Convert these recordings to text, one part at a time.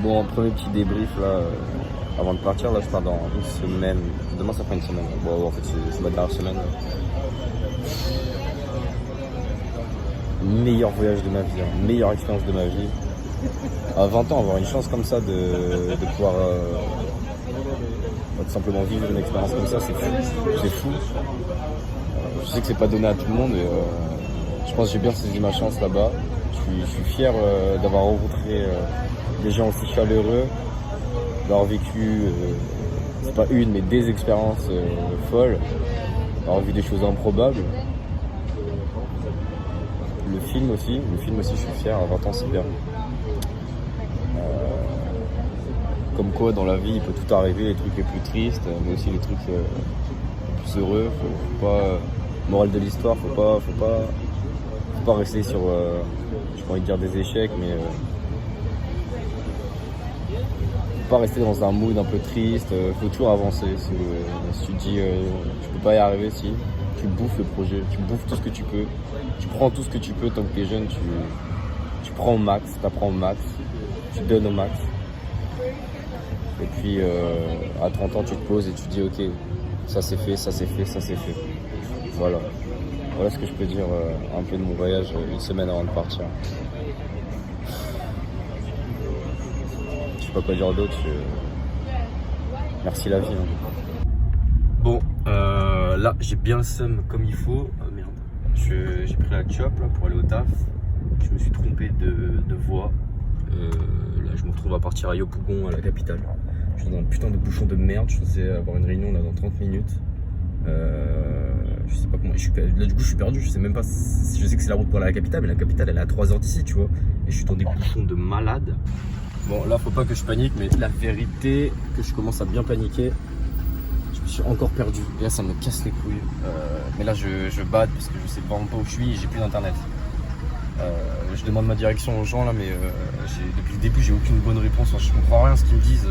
Bon, premier petit débrief là, avant de partir, là je pars dans une semaine. Demain ça fera une semaine. Bon, en fait c'est ma dernière semaine. Meilleur voyage de ma vie, hein. Meilleure expérience de ma vie. À 20 ans, avoir une chance comme ça de pouvoir tout simplement vivre une expérience comme ça, c'est fou. C'est fou. Je sais que c'est pas donné à tout le monde, mais je pense que j'ai bien saisi ma chance là-bas. Je suis fier d'avoir rencontré des gens aussi chaleureux, d'avoir vécu, c'est pas une, mais des expériences folles, d'avoir vu des choses improbables. Le film aussi, je suis fier, à 20 ans c'est bien. Comme quoi dans la vie il peut tout arriver, les trucs les plus tristes, mais aussi les trucs les plus heureux. Faut pas, morale de l'histoire, faut pas rester sur, j'ai pas envie de dire des échecs, mais faut pas rester dans un mood un peu triste, faut toujours avancer. Si tu te dis tu peux pas y arriver, si tu bouffes le projet, tu bouffes tout ce que tu peux, tu prends tout ce que tu peux tant que t'es jeune, tu prends au max, t'apprends au max, tu donnes au max. Et puis à 30 ans tu te poses et tu te dis ok, ça c'est fait, ça c'est fait, ça c'est fait. Voilà ce que je peux dire un peu de mon voyage une semaine avant de partir. Je sais pas quoi dire d'autre. Merci la vie. Hein. Bon, là j'ai bien le seum comme il faut. Oh, merde. J'ai pris la chop là, pour aller au taf. Je me suis trompé de voie. Là je me retrouve à partir à Yopougon, à la capitale. Je suis dans un putain de bouchon de merde. Je faisais avoir une réunion là dans 30 minutes. Je sais pas comment. Là du coup je suis perdu. Je sais même pas. Je sais que c'est la route pour aller à la capitale, mais la capitale elle est à 3 heures d'ici, tu vois. Et je suis dans des bouchons de malade. Bon là faut pas que je panique, mais la vérité que je commence à bien paniquer. Je me suis encore perdu. Et là ça me casse les couilles. Mais là je bade parce que je sais vraiment pas où je suis et j'ai plus d'internet. Je demande ma direction aux gens là, mais depuis le début j'ai aucune bonne réponse. Enfin, je comprends rien à ce qu'ils me disent.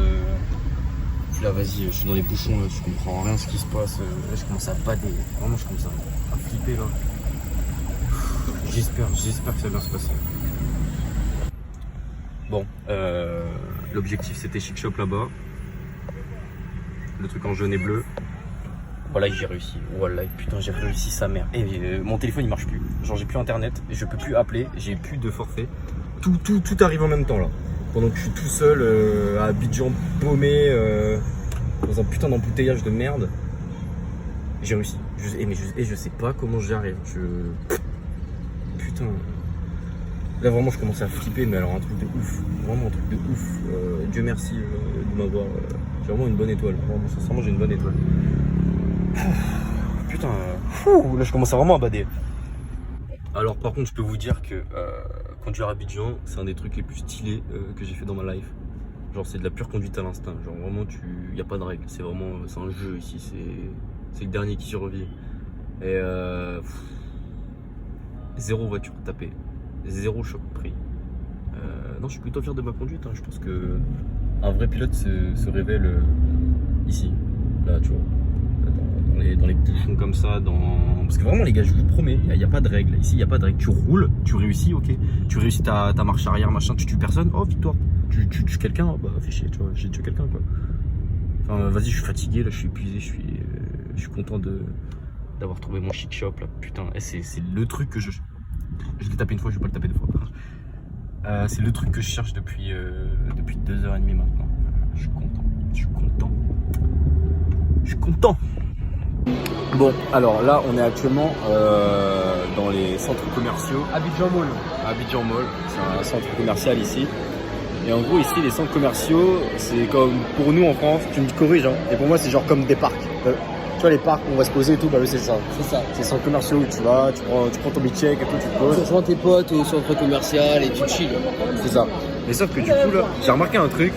Puis là vas-y, je suis dans les bouchons, là, je comprends rien à ce qui se passe. Là je commence à bader. Vraiment je commence à flipper là. J'espère que ça va bien se passer. Bon, l'objectif c'était Chic Shop là-bas. Le truc en jaune et bleu. Voilà, j'ai réussi. Voilà, putain, j'ai réussi sa mère. Et mon téléphone il marche plus. Genre j'ai plus internet, je peux plus appeler, j'ai plus de forfait. Tout arrive en même temps là. Pendant que je suis tout seul à Abidjan paumé dans un putain d'embouteillage de merde. J'ai réussi. Je sais pas comment j'y arrive. Putain. Là vraiment je commence à flipper, mais alors un truc de ouf. Vraiment un truc de ouf. Dieu merci de m'avoir. J'ai vraiment une bonne étoile. Vraiment, sincèrement j'ai une bonne étoile. Putain, là je commence vraiment à bader. Alors par contre je peux vous dire que conduire à Abidjan c'est un des trucs les plus stylés que j'ai fait dans ma life. Genre c'est de la pure conduite à l'instinct. Genre vraiment y a pas de règles. C'est un jeu ici. C'est le dernier qui survit. Et zéro voiture tapée, zéro choc pris. Non je suis plutôt fier de ma conduite. Hein. Je pense que un vrai pilote se révèle ici. Là tu vois. Dans les bouchons comme ça, parce que vraiment les gars je vous promets, il n'y a pas de règle ici, il n'y a pas de règle. Tu roules, tu réussis, ok, tu réussis ta marche arrière, machin, tu tues personne, oh victoire. Tu tues quelqu'un, bah fais chier, tu vois, j'ai tué quelqu'un quoi. Enfin vas-y, je suis fatigué là, je suis épuisé, je suis content d'avoir trouvé mon Chic Shop là, putain, c'est le truc que je l'ai tapé une fois, je vais pas le taper deux fois. C'est le truc que je cherche depuis 2h30 maintenant. Je suis content. Bon, alors là, on est actuellement dans les centres commerciaux. Abidjan Mall, c'est un centre commercial ici. Et en gros, ici, les centres commerciaux, c'est comme pour nous en France, tu me corriges, hein, et pour moi, c'est genre comme des parcs. Tu vois, les parcs où on va se poser et tout, bah oui, c'est ça. C'est ça. C'est les centres commerciaux où tu vas, tu prends ton check et tout, tu te poses. Tu rejoins tes potes au centre commercial et tu chill. C'est ça. Mais sauf que du coup, là, j'ai remarqué un truc.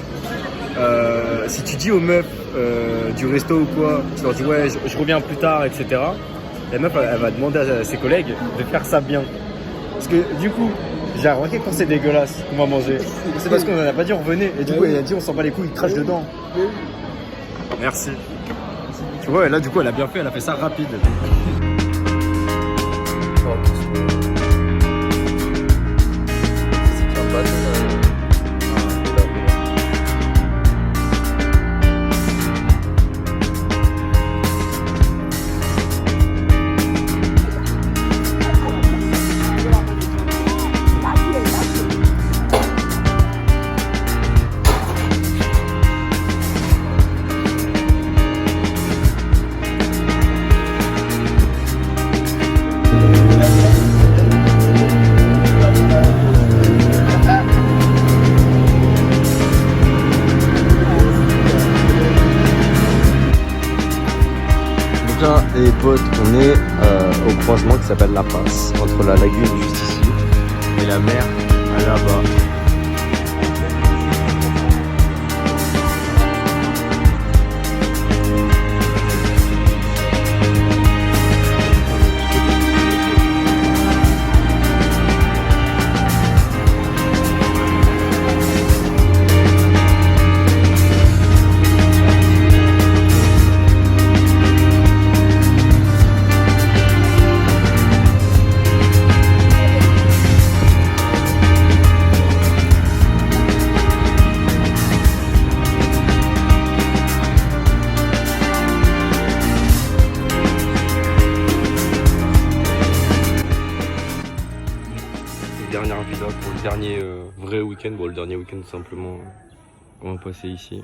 Si tu dis aux meufs du resto ou quoi, tu leur dis ouais je reviens plus tard, etc. La meuf elle va demander à ses collègues de faire ça bien. Parce que du coup, j'ai remarqué quand c'est dégueulasse qu'on va manger, c'est parce qu'on en a pas dit on revenait. Et du coup elle a dit on s'en bat les couilles, il crache dedans. Merci. Tu vois, et là du coup elle a bien fait, elle a fait ça rapide. Et potes, on est au croisement qui s'appelle La Passe, entre la lagune juste ici et la mer là-bas. Dernière villa pour le dernier vrai week-end. Bon, le dernier week-end, tout simplement, on va passer ici.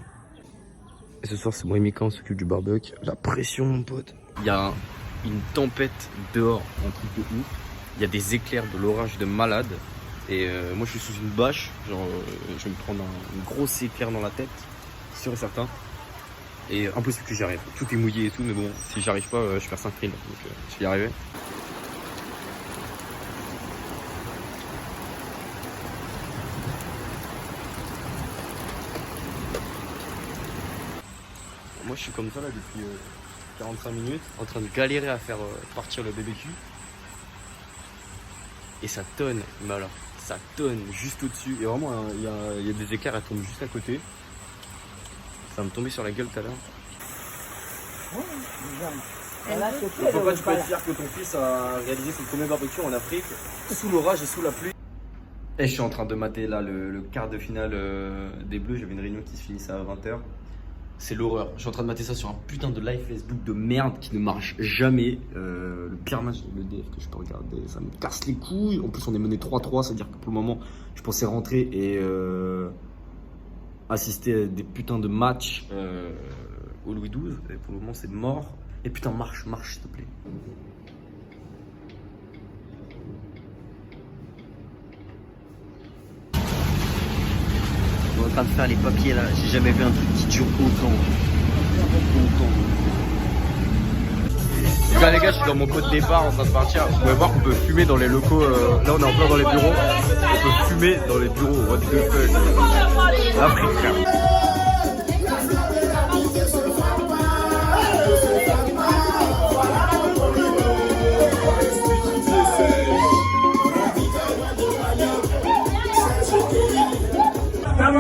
Et ce soir, c'est moi et Mika, on s'occupe du barbecue. La pression, mon pote. Il y a une tempête dehors, un truc de ouf. Il y a des éclairs, de l'orage de malade. Et moi, je suis sous une bâche. Genre, je vais me prendre une grosse éclair dans la tête, sûr et certain. Et impossible que j'y arrive. Tout est mouillé et tout, mais bon, si j'y arrive pas, je perds 5 000. Donc, je vais y arriver. Moi je suis comme ça là depuis 45 minutes en train de galérer à faire partir le BBQ. Et ça tonne, mais alors ça tonne juste au-dessus. Et vraiment il y a des éclairs, elles tombent juste à côté. Ça va me tomber sur la gueule tout à l'heure. Pourquoi tu peux être fier que ton fils a réalisé son premier barbecue en Afrique sous l'orage et sous la pluie? Et je suis en train de mater là le quart de finale des Bleus. J'avais une réunion qui se finissait à 20h. C'est l'horreur. Je suis en train de mater ça sur un putain de live Facebook de merde qui ne marche jamais. Le pire match de l'EDF que je peux regarder, ça me casse les couilles. En plus, on est mené 3-3, c'est-à-dire que pour le moment, je pensais rentrer et assister à des putains de matchs au Louis XII. Et pour le moment, c'est mort. Et putain, marche, s'il te plaît. On est en train de faire les papiers là, j'ai jamais vu un truc qui dure autant. Là les gars, je suis dans mon pot de départ en train de partir. Vous pouvez voir qu'on peut fumer dans les locaux. Là on est en plein dans les bureaux. On peut fumer dans les bureaux. What the fuck. L'Afrique, frère.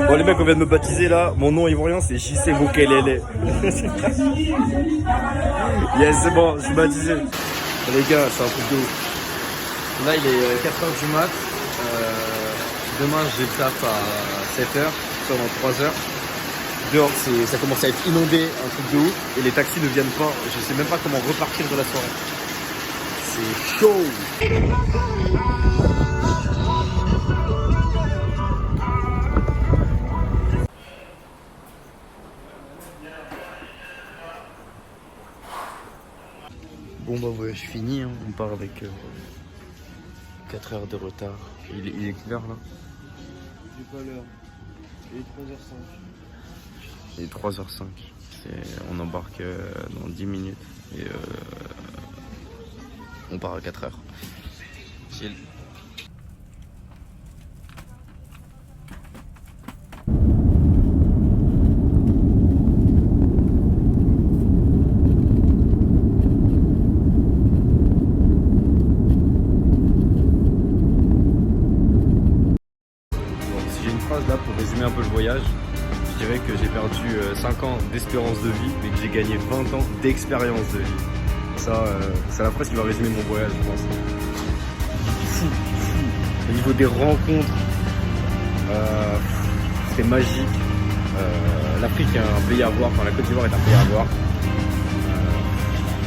Bon les mecs, on vient de me baptiser là, mon nom ivoirien c'est JC Mokelele. Yes, c'est bon, je suis baptisé. Les gars, c'est un truc de ouf. Là il est 4h du mat. Demain j'ai le taf à 7h, soit dans 3h. Dehors ça commence à être inondé, un truc de ouf. Et les taxis ne viennent pas, je sais même pas comment repartir de la soirée. C'est chaud. Bon bah voyage fini, hein. On part avec 4 heures de retard. Il est quelle heure là? J'ai pas l'heure. Il est 3h05. Il est 3h05. On embarque dans 10 minutes et on part à 4 heures. Chill. Là pour résumer un peu le voyage, je dirais que j'ai perdu 5 ans d'espérance de vie mais que j'ai gagné 20 ans d'expérience de vie. Ça, c'est la phrase qui va résumer mon voyage, je pense. Fou. Au niveau des rencontres, c'était magique. L'Afrique est un pays à voir, enfin la Côte d'Ivoire est un pays à voir.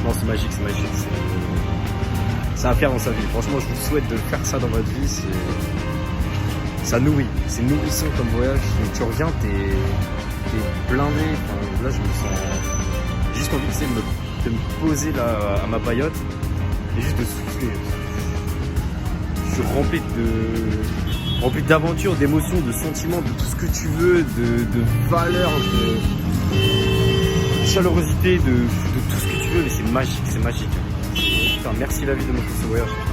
Non, c'est magique. C'est à faire dans sa vie. Franchement, je vous souhaite de faire ça dans votre vie. Ça nourrit, c'est nourrissant comme voyage. Tu reviens, t'es blindé. Enfin, là, je me sens juste envie de me poser là à ma paillote et juste de souffler. Je suis rempli d'aventures, d'émotions, de sentiments, de tout ce que tu veux, de valeurs, de chaleurosité, de tout ce que tu veux. veux, mais c'est magique, c'est magique. Putain, merci la vie de m'offrir ce voyage.